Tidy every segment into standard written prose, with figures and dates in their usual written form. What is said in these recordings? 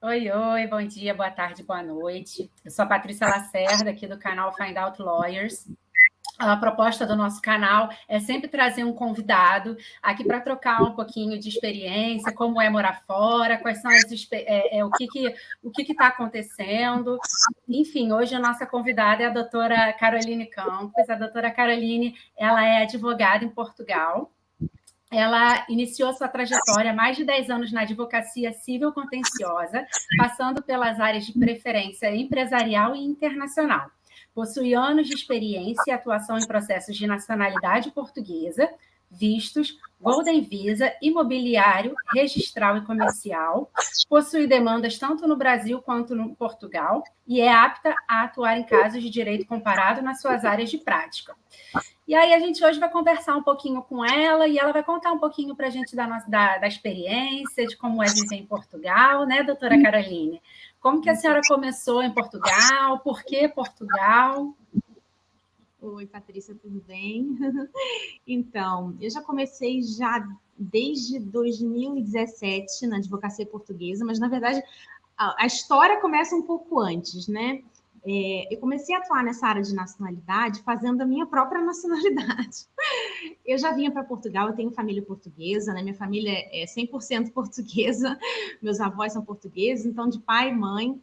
Oi, oi, bom dia, boa tarde, boa noite. Eu sou a Patrícia Lacerda, aqui do canal Find Out Lawyers. A proposta do nosso canal é sempre trazer um convidado aqui para trocar um pouquinho de experiência, como é morar fora, quais são o que está acontecendo. Enfim, hoje a nossa convidada é a doutora Caroline Campos. A doutora Caroline, ela é advogada em Portugal. Ela iniciou sua trajetória há mais de 10 anos na advocacia civil contenciosa, passando pelas áreas de preferência empresarial e internacional. Possui anos de experiência e atuação em processos de nacionalidade portuguesa, vistos, Golden Visa, imobiliário, registral e comercial. Possui demandas tanto no Brasil quanto no Portugal e é apta a atuar em casos de direito comparado nas suas áreas de prática. E aí a gente hoje vai conversar um pouquinho com ela e ela vai contar um pouquinho para a gente da experiência, de como é viver em Portugal, né, doutora Caroline? Como que a senhora começou em Portugal? Por que Portugal? Oi, Patrícia, tudo bem? Então, eu já comecei desde 2017 na advocacia portuguesa, mas, na verdade, a história começa um pouco antes, né? Eu comecei a atuar nessa área de nacionalidade fazendo a minha própria nacionalidade. Eu já vinha para Portugal, eu tenho família portuguesa, né? Minha família é 100% portuguesa, meus avós são portugueses, então de pai e mãe.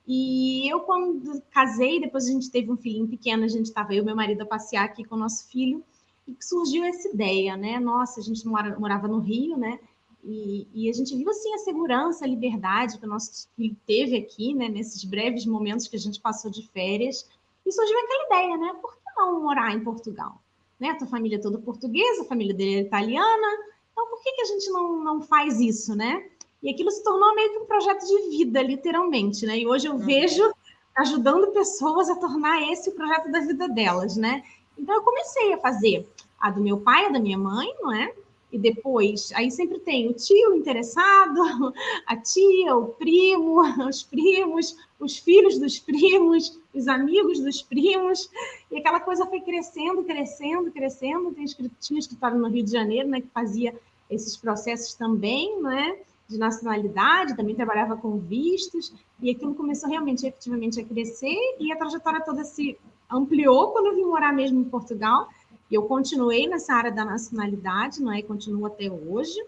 E eu, quando casei, depois a gente teve um filhinho pequeno, eu e meu marido a passear aqui com o nosso filho, e surgiu essa ideia, né? Nossa, a gente morava no Rio, né? E a gente viu, assim, a segurança, a liberdade que o nosso filho teve aqui, né? Nesses breves momentos que a gente passou de férias. E surgiu aquela ideia, né? Por que não morar em Portugal? Né? A tua família é toda portuguesa, a família dele é italiana, então por que a gente não faz isso, né? E aquilo se tornou meio que um projeto de vida, literalmente, né? E hoje eu vejo ajudando pessoas a tornar esse o projeto da vida delas, né? Então eu comecei a fazer a do meu pai, a da minha mãe, não é? E depois, aí sempre tem o tio interessado, a tia, o primo, os primos, os filhos dos primos, os amigos dos primos, e aquela coisa foi crescendo, crescendo, crescendo. Tinha escritório no Rio de Janeiro, né, que fazia esses processos também, né, de nacionalidade, também trabalhava com vistos, e aquilo começou realmente, efetivamente, a crescer, e a trajetória toda se ampliou quando eu vim morar mesmo em Portugal. Eu continuei nessa área da nacionalidade, não é? E continuo até hoje.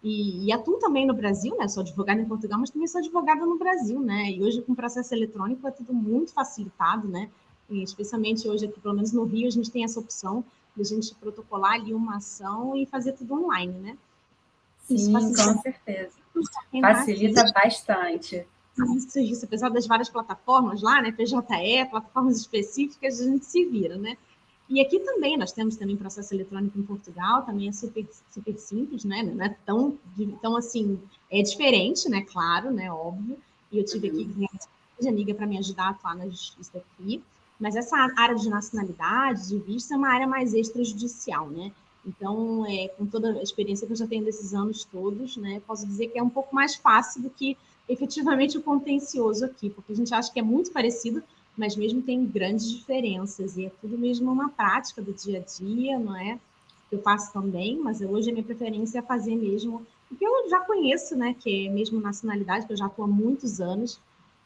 E atuo também no Brasil, né? Sou advogada em Portugal, mas também sou advogada no Brasil, né? E hoje, com o processo eletrônico, é tudo muito facilitado, né? E especialmente hoje aqui, pelo menos no Rio, a gente tem essa opção de a gente protocolar ali uma ação e fazer tudo online, né? Sim, com certeza. Facilita bastante. Isso, apesar das várias plataformas lá, né? PJE, plataformas específicas, a gente se vira, né? E aqui também, nós temos também processo eletrônico em Portugal, também é super, super simples, né? Não é tão assim, é diferente, né? Claro, né? Óbvio. E eu tive aqui de amiga para me ajudar a atuar na justiça aqui. Mas essa área de nacionalidade, de visto, é uma área mais extrajudicial, né? Então, com toda a experiência que eu já tenho desses anos todos, né? Posso dizer que é um pouco mais fácil do que efetivamente o contencioso aqui, porque a gente acha que é muito parecido, mas mesmo tem grandes diferenças, e é tudo mesmo uma prática do dia a dia, não é? Eu faço também, mas hoje a minha preferência é fazer mesmo o que eu já conheço, né? Que é mesmo nacionalidade, que eu já estou há muitos anos,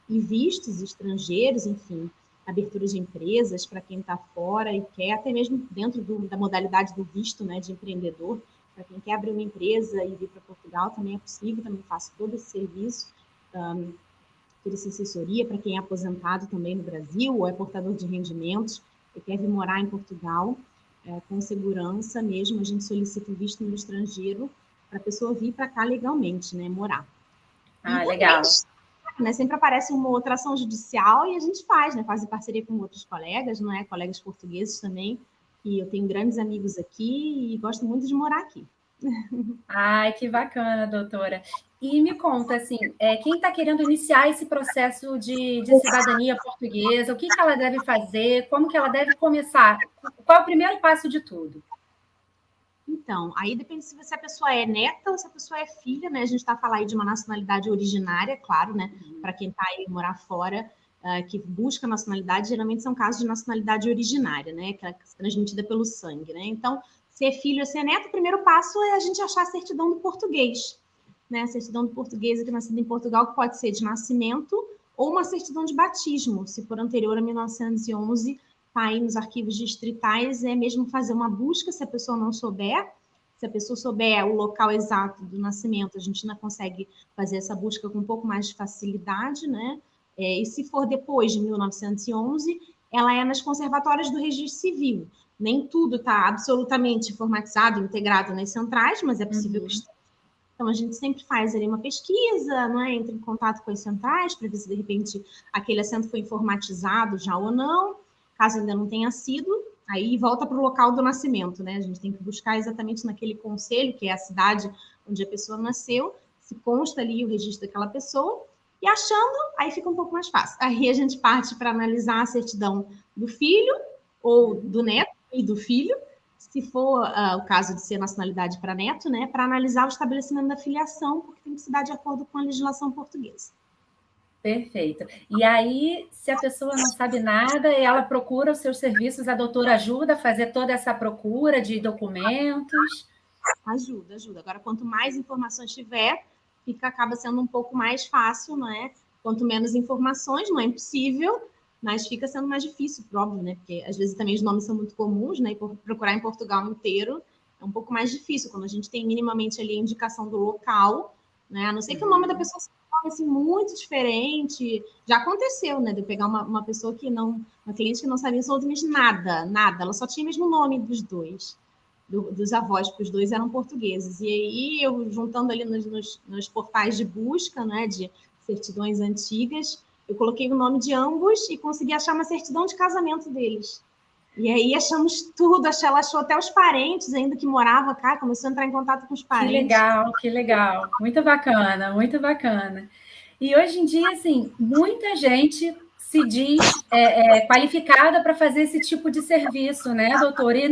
e vistos estrangeiros, enfim, abertura de empresas para quem está fora e quer, até mesmo dentro da modalidade do visto, né? De empreendedor, para quem quer abrir uma empresa e vir para Portugal, também é possível, também faço todo esse serviço. Oferecer assessoria para quem é aposentado também no Brasil ou é portador de rendimentos e quer vir morar em Portugal, com segurança mesmo, a gente solicita o visto no estrangeiro para a pessoa vir para cá legalmente, né, morar. Legal. Né, sempre aparece uma outra ação judicial e a gente faz em parceria com outros colegas, não é? Colegas portugueses também, e eu tenho grandes amigos aqui e gosto muito de morar aqui. Ai, que bacana, doutora. E me conta, assim, quem está querendo iniciar esse processo de cidadania portuguesa, o que ela deve fazer, como que ela deve começar? Qual é o primeiro passo de tudo? Então, aí depende se a pessoa é neta ou se a pessoa é filha, né? A gente está a falar aí de uma nacionalidade originária, claro, né? Para quem está aí morar fora, que busca nacionalidade, geralmente são casos de nacionalidade originária, né? Que é transmitida pelo sangue, né? Então, se é filho ou se é neto, o primeiro passo é a gente achar a certidão do português. né? A certidão de portuguesa que nascida em Portugal, que pode ser de nascimento ou uma certidão de batismo, se for anterior a 1911, está aí nos arquivos distritais, é mesmo fazer uma busca, se a pessoa não souber. Se a pessoa souber o local exato do nascimento, a gente ainda consegue fazer essa busca com um pouco mais de facilidade, né? E se for depois de 1911, ela é nas conservatórias do Registro Civil. Nem tudo está absolutamente informatizado, integrado nas centrais, mas é possível que esteja. Então, a gente sempre faz ali uma pesquisa, não é? Entra em contato com as centrais para ver se, de repente, aquele assento foi informatizado já ou não. Caso ainda não tenha sido, aí volta para o local do nascimento, né? A gente tem que buscar exatamente naquele concelho, que é a cidade onde a pessoa nasceu, se consta ali o registro daquela pessoa, e achando, aí fica um pouco mais fácil. Aí a gente parte para analisar a certidão do filho, ou do neto e do filho, se for o caso de ser nacionalidade para neto, né, para analisar o estabelecimento da filiação, porque tem que se dar de acordo com a legislação portuguesa. Perfeito. E aí, se a pessoa não sabe nada, ela procura os seus serviços, a doutora ajuda a fazer toda essa procura de documentos? Ajuda, ajuda. Agora, quanto mais informações tiver, acaba sendo um pouco mais fácil, não é? Quanto menos informações, não é impossível, mas fica sendo mais difícil, óbvio, né? Porque às vezes também os nomes são muito comuns, né? E procurar em Portugal inteiro é um pouco mais difícil. Quando a gente tem minimamente ali a indicação do local, né? A não ser que o nome da pessoa seja assim, muito diferente. Já aconteceu, né? De eu pegar uma pessoa que não, uma cliente que não sabia absolutamente nada, nada. Ela só tinha o mesmo nome dos dois. Dos avós, porque os dois eram portugueses. E aí, eu juntando ali nos portais de busca, né, de certidões antigas, eu coloquei o nome de ambos e consegui achar uma certidão de casamento deles. E aí achamos tudo, ela achou até os parentes ainda que moravam cá, começou a entrar em contato com os parentes. Que legal. Muito bacana, muito bacana. E hoje em dia, assim, muita gente se diz qualificada para fazer esse tipo de serviço, né, doutora? E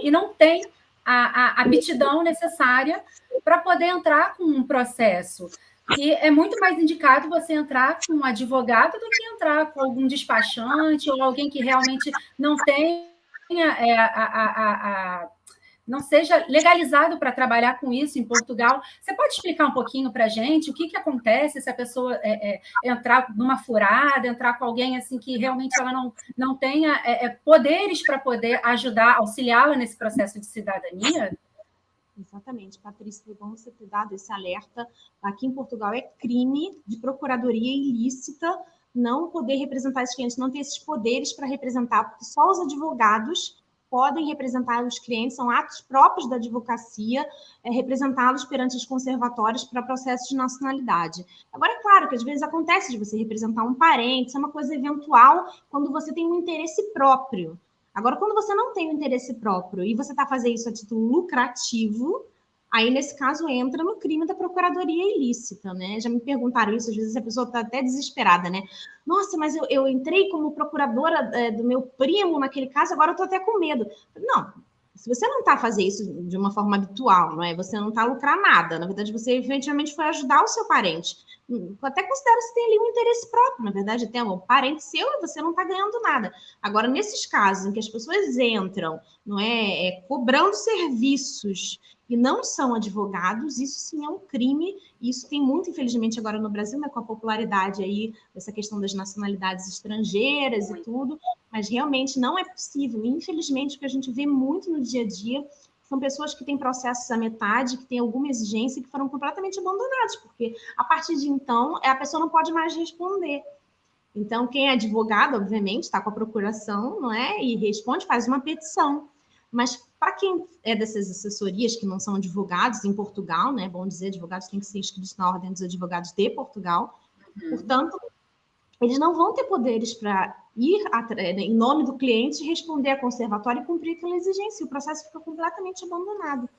não tem a aptidão necessária para poder entrar com um processo. E é muito mais indicado você entrar com um advogado do que entrar com algum despachante ou alguém que realmente não tenha não seja legalizado para trabalhar com isso em Portugal. Você pode explicar um pouquinho para a gente o que acontece se a pessoa entrar numa furada, entrar com alguém assim que realmente ela não tenha poderes para poder ajudar, auxiliá-la nesse processo de cidadania? Exatamente, Patrícia, foi bom você ter dado esse alerta. Aqui em Portugal é crime de procuradoria ilícita não poder representar esses clientes, não ter esses poderes para representar, porque só os advogados podem representar os clientes, são atos próprios da advocacia, representá-los perante os conservatórios para processos de nacionalidade. Agora, é claro que às vezes acontece de você representar um parente, isso é uma coisa eventual, quando você tem um interesse próprio. Agora, quando você não tem um interesse próprio e você está fazendo isso a título lucrativo, aí, nesse caso, entra no crime da procuradoria ilícita, né? Já me perguntaram isso, às vezes a pessoa está até desesperada, né? Nossa, mas eu entrei como procuradora do meu primo naquele caso, agora eu estou até com medo. Não, se você não está a fazer isso de uma forma habitual, não é? Você não está a lucrar nada. Na verdade, você efetivamente foi ajudar o seu parente. Até considero que você tem ali um interesse próprio, na verdade, até um parente seu e você não está ganhando nada. Agora, nesses casos em que as pessoas entram, não é cobrando serviços e não são advogados, isso sim é um crime, e isso tem muito, infelizmente, agora no Brasil, né, com a popularidade aí, dessa questão das nacionalidades estrangeiras e tudo, mas realmente não é possível. Infelizmente, o que a gente vê muito no dia a dia são pessoas que têm processos à metade, que têm alguma exigência e que foram completamente abandonados, porque a partir de então, a pessoa não pode mais responder. Então, quem é advogado, obviamente, está com a procuração, não é? E responde, faz uma petição. Mas para quem é dessas assessorias que não são advogados em Portugal, né? Bom dizer, advogados têm que ser inscritos na Ordem dos Advogados de Portugal. Portanto, eles não vão ter poderes para ir em nome do cliente, responder a conservatório e cumprir aquela exigência. O processo fica completamente abandonado.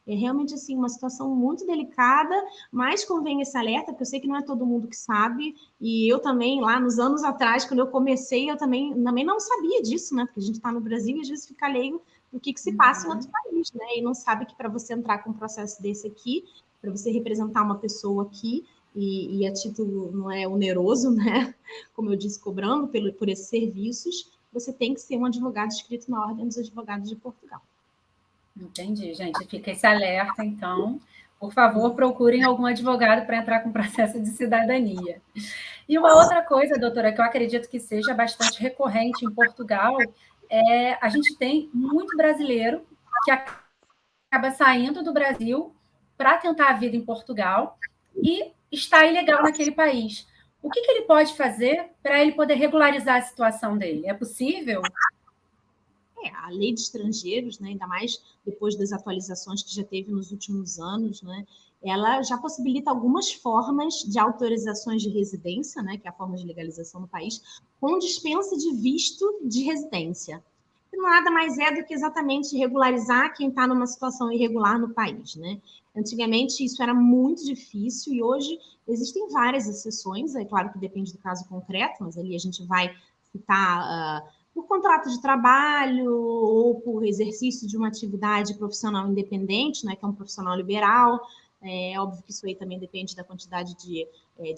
É realmente assim uma situação muito delicada, mas convém esse alerta, porque eu sei que não é todo mundo que sabe, e eu também, lá nos anos atrás, quando eu comecei, eu também não sabia disso, né? Porque a gente está no Brasil e às vezes fica alheio do que se passa em outro país, né? E não sabe que para você entrar com um processo desse aqui, para você representar uma pessoa aqui, e a título não é oneroso, né? Como eu disse, cobrando por esses serviços, você tem que ser um advogado inscrito na Ordem dos Advogados de Portugal. Entendi, gente. Fica esse alerta, então, Por favor, procurem algum advogado para entrar com processo de cidadania. E uma outra coisa, doutora, que eu acredito que seja bastante recorrente em Portugal, a gente tem muito brasileiro que acaba saindo do Brasil para tentar a vida em Portugal e está ilegal naquele país. O que ele pode fazer para ele poder regularizar a situação dele? É possível? A lei de estrangeiros, né, ainda mais depois das atualizações que já teve nos últimos anos, né, ela já possibilita algumas formas de autorizações de residência, né, que é a forma de legalização no país, com dispensa de visto de residência. Que nada mais é do que exatamente regularizar quem está numa situação irregular no país, né? Antigamente isso era muito difícil e hoje existem várias exceções, é claro que depende do caso concreto, mas ali a gente vai citar por contrato de trabalho ou por exercício de uma atividade profissional independente, né, que é um profissional liberal. É óbvio que isso aí também depende da quantidade de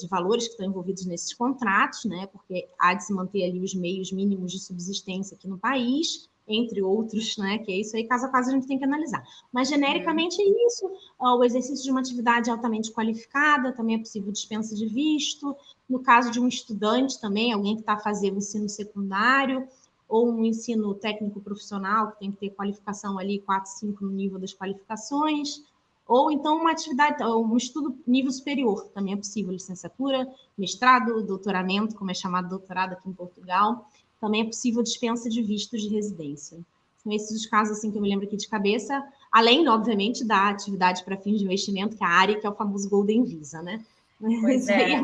valores que estão envolvidos nesses contratos, né, porque há de se manter ali os meios mínimos de subsistência aqui no país, entre outros, né, que é isso aí, caso a caso a gente tem que analisar. Mas, genericamente, é isso. O exercício de uma atividade altamente qualificada, também é possível dispensa de visto. No caso de um estudante também, alguém que está fazendo ensino secundário, ou um ensino técnico profissional, que tem que ter qualificação ali 4, 5 no nível das qualificações, ou então uma atividade, um estudo nível superior, também é possível, licenciatura, mestrado, doutoramento, como é chamado doutorado aqui em Portugal, também é possível dispensa de vistos de residência. São esses os casos assim, que eu me lembro aqui de cabeça, além, obviamente, da atividade para fins de investimento, que é a área, que é o famoso Golden Visa, né? Pois é.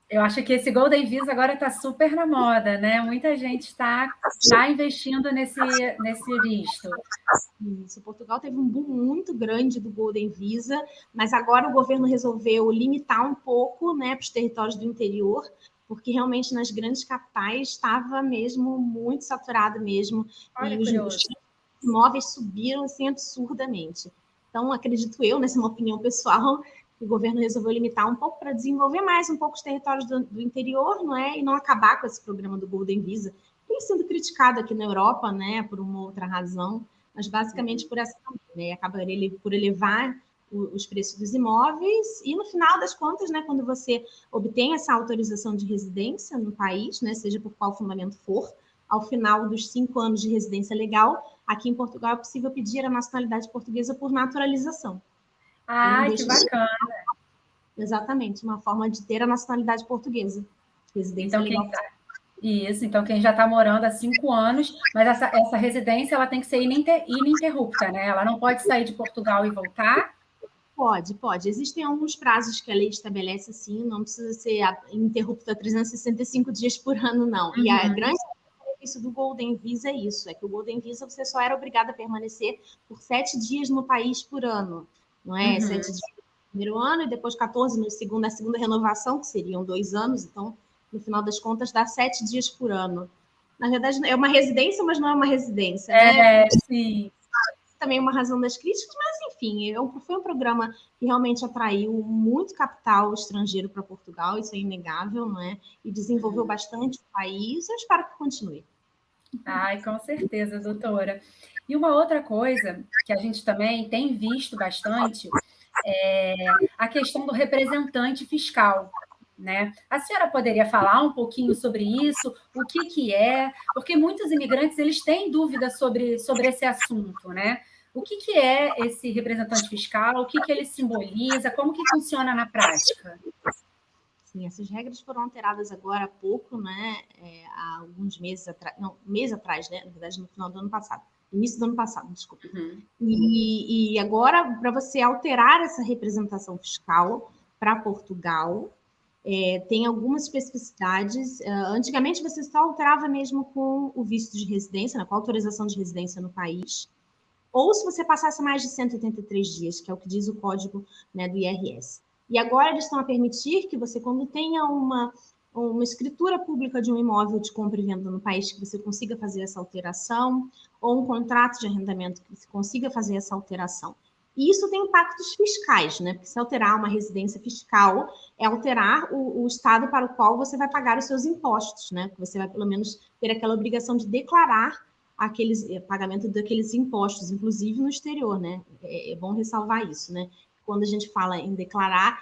Eu acho que esse Golden Visa agora está super na moda, né? Muita gente está investindo nesse visto. Isso, Portugal teve um boom muito grande do Golden Visa, mas agora o governo resolveu limitar um pouco, né, para os territórios do interior, porque realmente nas grandes capitais estava mesmo muito saturado mesmo. Olha, e os imóveis subiram assim absurdamente. Então, acredito eu, nessa é uma opinião pessoal, o governo resolveu limitar um pouco para desenvolver mais um pouco os territórios do interior, não é? E não acabar com esse programa do Golden Visa, que tem sido criticado aqui na Europa, né, por uma outra razão, mas basicamente por essa também, né? Acaba por elevar os preços dos imóveis e, no final das contas, né, quando você obtém essa autorização de residência no país, né, seja por qual fundamento for, ao final dos 5 anos de residência legal, aqui em Portugal é possível pedir a nacionalidade portuguesa por naturalização. Ai, que bacana. Exatamente, uma forma de ter a nacionalidade portuguesa. Residência então, legal. Isso, então quem já está morando há 5 anos, mas essa residência ela tem que ser ininterrupta, né? Ela não pode sair de Portugal e voltar? Pode. Existem alguns prazos que a lei estabelece, sim, não precisa ser interrupta 365 dias por ano, não. E a grande benefício do Golden Visa é isso, é que o Golden Visa você só era obrigado a permanecer por 7 dias no país por ano, não é? 7 dias no primeiro ano e depois 14 na segunda renovação, que seriam 2 anos, então, no final das contas, dá 7 dias por ano. Na verdade, é uma residência, mas não é uma residência, né? Sim. Também uma razão das críticas, mas, enfim, foi um programa que realmente atraiu muito capital estrangeiro para Portugal, isso é inegável, não é? E desenvolveu bastante o país, eu espero que continue. Ai, com certeza, doutora. E uma outra coisa que a gente também tem visto bastante é a questão do representante fiscal, né? A senhora poderia falar um pouquinho sobre isso? O que é? Porque muitos imigrantes eles têm dúvidas sobre esse assunto, né? O que é esse representante fiscal? O que ele simboliza? Como que funciona na prática? Sim, essas regras foram alteradas agora há pouco, né? Há alguns meses atrás, não, mês atrás, né? Na verdade, no final do ano passado, início do ano passado, desculpa. E agora, para você alterar essa representação fiscal para Portugal, tem algumas especificidades. Antigamente, você só alterava mesmo com o visto de residência, né, com a autorização de residência no país, ou se você passasse mais de 183 dias, que é o que diz o código, né, do IRS. E agora eles estão a permitir que você, quando tenha uma escritura pública de um imóvel de compra e venda no país, que você consiga fazer essa alteração, ou um contrato de arrendamento que você consiga fazer essa alteração. E isso tem impactos fiscais, né? Porque se alterar uma residência fiscal é alterar o estado para o qual você vai pagar os seus impostos, né? Você vai, pelo menos, ter aquela obrigação de declarar pagamento daqueles impostos, inclusive no exterior, né? É bom ressalvar isso, né? Quando a gente fala em declarar,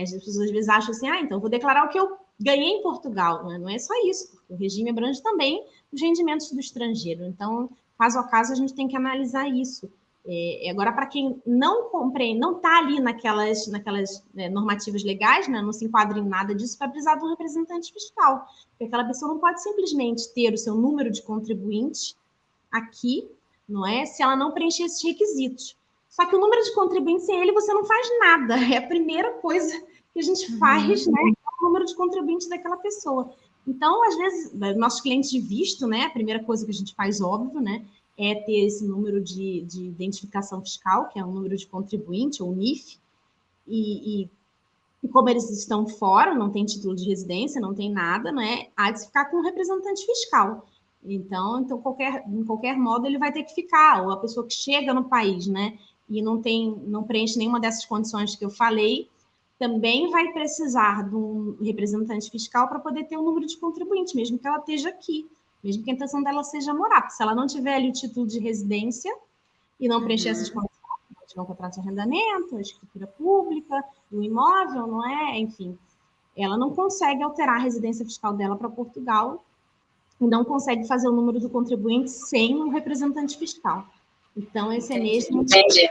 as pessoas às vezes acham assim, então eu vou declarar o que eu ganhei em Portugal. Não é só isso, porque o regime abrange também os rendimentos do estrangeiro. Então, caso a caso, a gente tem que analisar isso. Agora, para quem não compreende, não está ali naquelas normativas legais, né, não se enquadra em nada disso, vai precisar de um representante fiscal. Porque aquela pessoa não pode simplesmente ter o seu número de contribuinte aqui, não é? Se ela não preencher esses requisitos. Só que o número de contribuintes sem ele você não faz nada. É a primeira coisa que a gente faz, né? É o número de contribuintes daquela pessoa. Então, às vezes, nossos clientes de visto, né? A primeira coisa que a gente faz, óbvio, né? É ter esse número de identificação fiscal, que é o número de contribuinte, ou NIF, e como eles estão fora, não tem título de residência, não tem nada, né? Há de ficar com um representante fiscal. Então em qualquer modo, ele vai ter que ficar, ou a pessoa que chega no país, né? E não preenche nenhuma dessas condições que eu falei, também vai precisar de um representante fiscal para poder ter um número de contribuinte, mesmo que ela esteja aqui, mesmo que a intenção dela seja morar. Porque se ela não tiver ali o título de residência e não preencher essas condições, não tiver um contrato de arrendamento, a escritura pública, o imóvel, não é? Enfim, ela não consegue alterar a residência fiscal dela para Portugal e não consegue fazer o número do contribuinte sem um representante fiscal. Então, esse é mesmo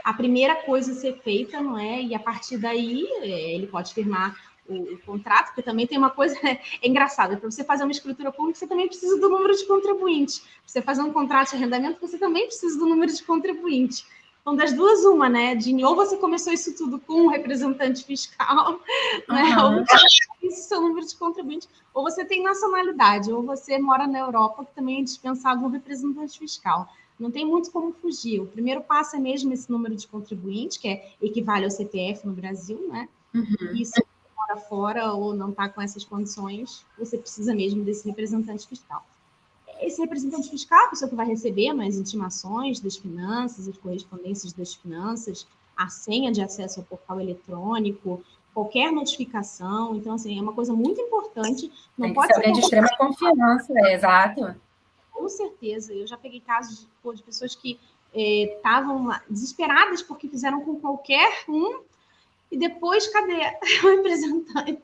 a primeira coisa a ser feita, não é? E a partir daí, ele pode firmar o contrato, porque também tem uma coisa engraçada, para você fazer uma escritura pública, você também precisa do número de contribuintes. Para você fazer um contrato de arrendamento, você também precisa do número de contribuintes. Então, das duas, uma, né? Ou você começou isso tudo com um representante fiscal, né? Ou isso, seu número de contribuintes, ou você tem nacionalidade, ou você mora na Europa, que também é dispensável um representante fiscal. Não tem muito como fugir. O primeiro passo é mesmo esse número de contribuinte, que equivale ao CPF no Brasil, né? E se você mora fora ou não está com essas condições, você precisa mesmo desse representante fiscal. Esse representante fiscal, a pessoa que vai receber as intimações das finanças, as correspondências das finanças, a senha de acesso ao portal eletrônico, qualquer notificação. Então, assim, é uma coisa muito importante. Não tem pode que ser alguém de extrema confiança, exato. Com certeza. Eu já peguei casos de pessoas que estavam desesperadas porque fizeram com qualquer um e depois, cadê o representante?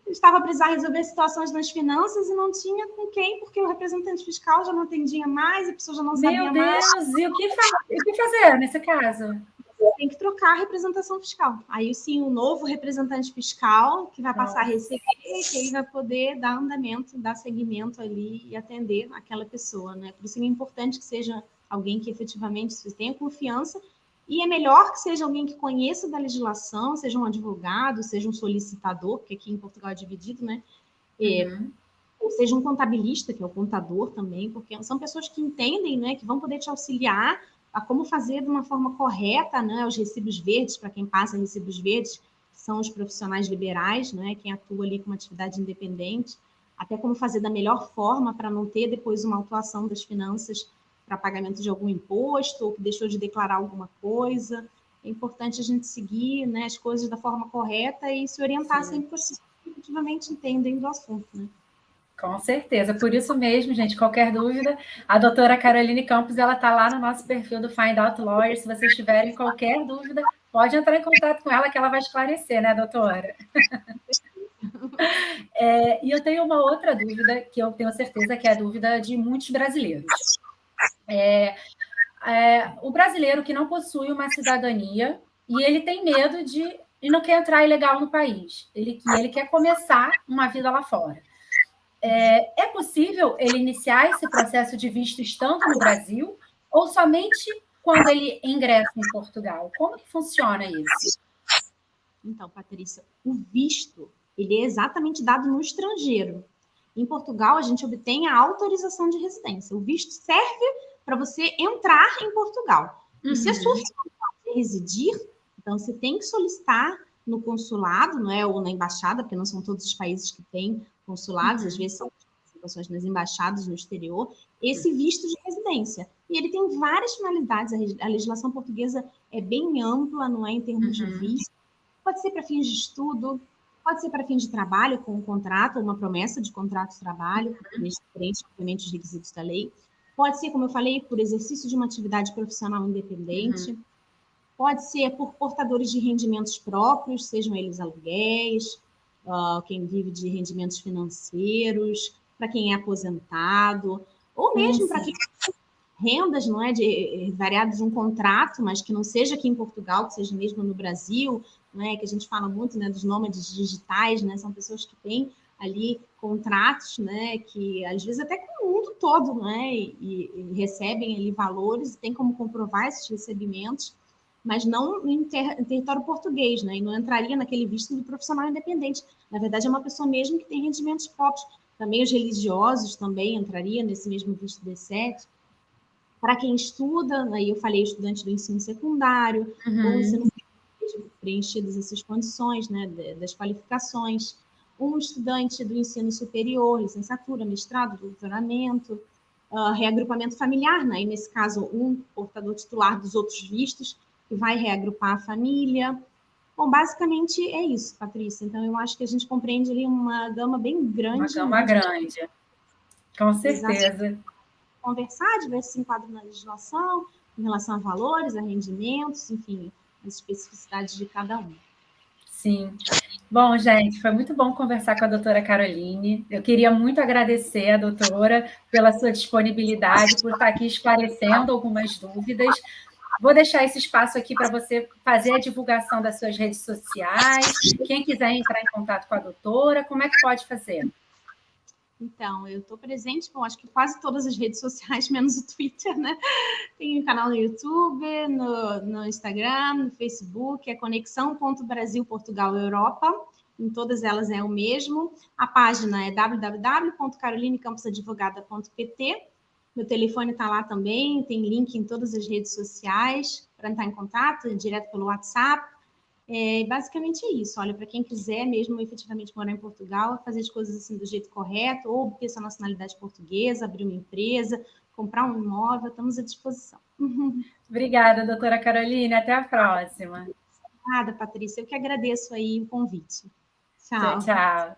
Estava a precisar resolver situações nas finanças e não tinha com quem, porque o representante fiscal já não atendia mais, a pessoa já não sabia mais. Meu Deus, e o que fazer nesse caso? Tem que trocar a representação fiscal. Aí sim, o novo representante fiscal que vai passar a receber, que aí vai poder dar andamento, dar seguimento ali e atender aquela pessoa, né? Por isso é importante que seja alguém que efetivamente você tenha confiança, e é melhor que seja alguém que conheça da legislação, seja um advogado, seja um solicitador, porque aqui em Portugal é dividido, né? Ou seja um contabilista, que é o contador também, porque são pessoas que entendem, né, que vão poder te auxiliar a como fazer de uma forma correta, né, os recibos verdes, para quem passa recibos verdes, que são os profissionais liberais, né, quem atua ali com uma atividade independente, até como fazer da melhor forma para não ter depois uma autuação das finanças para pagamento de algum imposto, ou que deixou de declarar alguma coisa. É importante a gente seguir, né, as coisas da forma correta e se orientar sempre por pessoas que efetivamente entendem do assunto, né? Com certeza. Por isso mesmo, gente, qualquer dúvida, a doutora Caroline Campos, ela está lá no nosso perfil do Find Out Lawyers. Se vocês tiverem qualquer dúvida, pode entrar em contato com ela, que ela vai esclarecer, né, doutora? E eu tenho uma outra dúvida, que eu tenho certeza que é a dúvida de muitos brasileiros. O brasileiro que não possui uma cidadania e ele tem medo de e não quer entrar ilegal no país. Ele quer começar uma vida lá fora. É possível ele iniciar esse processo de visto estando no Brasil ou somente quando ele ingressa em Portugal? Como que funciona isso? Então, Patrícia, o visto, ele é exatamente dado no estrangeiro. Em Portugal, a gente obtém a autorização de residência. O visto serve para você entrar em Portugal. E se a sua finalidade é residir, então você tem que solicitar no consulado, não é, ou na embaixada, porque não são todos os países que têm consulados, às vezes são situações nas embaixadas no exterior, esse visto de residência. E ele tem várias finalidades. A legislação portuguesa é bem ampla, não é, em termos de visto. Pode ser para fins de estudo, pode ser para fins de trabalho, com um contrato ou uma promessa de contrato de trabalho, diferente, obviamente, os requisitos da lei. Pode ser, como eu falei, por exercício de uma atividade profissional independente. Pode ser por portadores de rendimentos próprios, sejam eles aluguéis, quem vive de rendimentos financeiros, para quem é aposentado, ou mesmo para quem tem rendas, não é, variadas de um contrato, mas que não seja aqui em Portugal, que seja mesmo no Brasil, não é, que a gente fala muito, né, dos nômades digitais, né, são pessoas que têm ali contratos, né, que às vezes até com o mundo todo, né, e recebem ali valores, e tem como comprovar esses recebimentos, mas não em território português, né? E não entraria naquele visto do profissional independente. Na verdade, é uma pessoa mesmo que tem rendimentos próprios. Também os religiosos também entraria nesse mesmo visto D7. Para quem estuda, aí eu falei estudante do ensino secundário, ou ensino preenchidas essas condições, né, das qualificações. Um estudante do ensino superior, licenciatura, mestrado, doutoramento, reagrupamento familiar, né? E nesse caso, um portador titular dos outros vistos, que vai reagrupar a família. Bom, basicamente é isso, Patrícia. Então, eu acho que a gente compreende ali uma gama bem grande. Uma gama grande, com certeza. Conversar, de ver se se enquadra na legislação, em relação a valores, a rendimentos, enfim, as especificidades de cada um. Sim. Bom, gente, foi muito bom conversar com a doutora Caroline. Eu queria muito agradecer a doutora pela sua disponibilidade, por estar aqui esclarecendo algumas dúvidas. Vou deixar esse espaço aqui para você fazer a divulgação das suas redes sociais. Quem quiser entrar em contato com a doutora, como é que pode fazer? Então, eu estou presente, bom, acho que quase todas as redes sociais, menos o Twitter, né? Tem um canal no YouTube, no Instagram, no Facebook, é conexão.brasil-portugal-europa. Em todas elas é o mesmo. A página é www.carolinecamposadvogada.pt. Meu telefone está lá também, tem link em todas as redes sociais para entrar em contato, direto pelo WhatsApp. Basicamente é isso. Olha, para quem quiser mesmo efetivamente morar em Portugal, fazer as coisas assim do jeito correto, ou ter sua nacionalidade portuguesa, abrir uma empresa, comprar um imóvel, estamos à disposição. Obrigada, doutora Caroline. Até a próxima. Obrigada, Patrícia. Eu que agradeço aí o convite. Tchau, tchau.